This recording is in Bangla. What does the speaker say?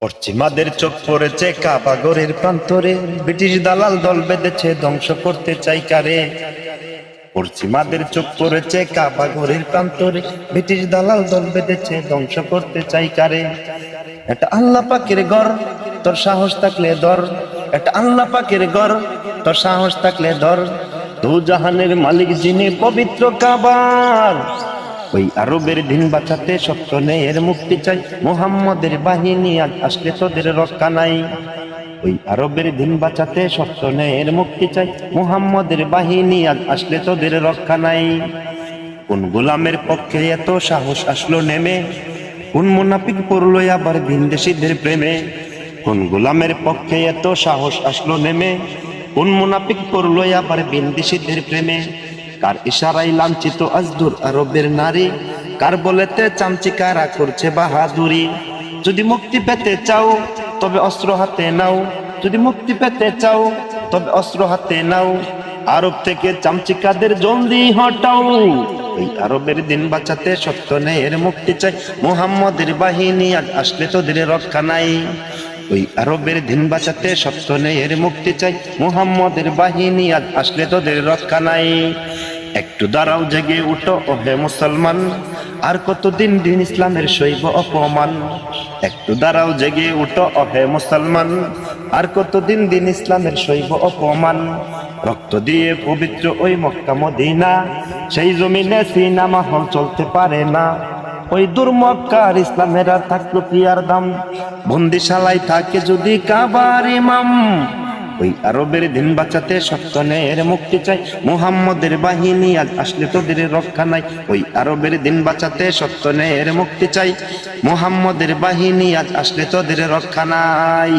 পশ্চিমাদের চোখ পড়েছে কাবা ঘরের প্রান্তরে, ব্রিটিশ দালাল দল বেঁধেছে ধ্বংস করতে চাই কারে। পশ্চিমাদের চোখ পড়েছে কাবা ঘরের প্রান্তরে, ব্রিটিশ দালাল দল বেঁধেছে ধ্বংস করতে চাই কারে। এটা আল্লাহ পাকের ঘর, তোর সাহস থাকলে ধর। এটা আল্লাহ পাকের ঘর, তোর সাহস থাকলে ধর। দু জাহানের মালিক যিনি পবিত্র কাবার, ওই আরবের দিন বাঁচাতে সত্য ন্যায়ের মুক্তি চাই। মুহাম্মদের বাহিনী আজ আসলে তোদের রক্ষা নাই। ওই আরবের দিন বাঁচাতে সত্য ন্যায়ের মুক্তি চাই। মুহাম্মদের বাহিনী আজ আসলে তোদের রক্ষা নাই। কোন গোলামের পক্ষে এত সাহস আসলো নেমে, কোন মুনাফিক পড়লো আবার ভিনদেশীদের প্রেমে। কোন গোলামের পক্ষে এত সাহস আসলো নেমে, কোন মুনাফিক পড়লো আবার ভিনদেশীদের প্রেমে। কার ইশারায় লাঞ্ছিত আজ দূর আরবের নারী, কার বলেতে চামচিকারা করছে বাহাদুরি। যদি মুক্তি পেতে চাও তবে অস্ত্র হাতে নাও, যদি মুক্তি পেতে চাও তবে অস্ত্র হাতে নাও। আরব থেকে চামচিকাদের জলদি হটাও। ওই আরবের দিন বাঁচাতে সত্য ন্যায়ের মুক্তি চাই। মুহাম্মদের বাহিনী আজ আসলে তোদের রক্ষা নাই। ওই আরবের দিন বাঁচাতে সত্য ন্যায়ের মুক্তি চাই। মুহাম্মদের বাহিনী আজ আসলে তোদের রক্ষা নাই। একটু দাঁড়াও, জেগে উঠো ওহে মুসলমান, আর কতদিন দিন ইসলামের সইব অপমান। একটু দাঁড়াও, জেগে উঠো ওহে মুসলমান, আর কতদিন দিন ইসলামের সইব অপমান। রক্ত দিয়ে পবিত্র ওই মক্কা মদিনা, সেই জমিনে সিনেমা হল চলতে পারে না। ওই দুর্মক্কার ইসলামের আর থাকলো কি আর দাম, বন্দিশালায় থাকে যদি কাবার ইমাম। ওই আরবের দিন বাঁচাতে সত্য ন্যায়ের মুক্তি চাই। মুহাম্মদের বাহিনী আজ আসলে তোদের রক্ষা নাই। ওই আরবের দিন বাঁচাতে সত্য ন্যায়ের মুক্তি চাই। মুহাম্মদের বাহিনী আজ আসলে তোদের রক্ষা নাই।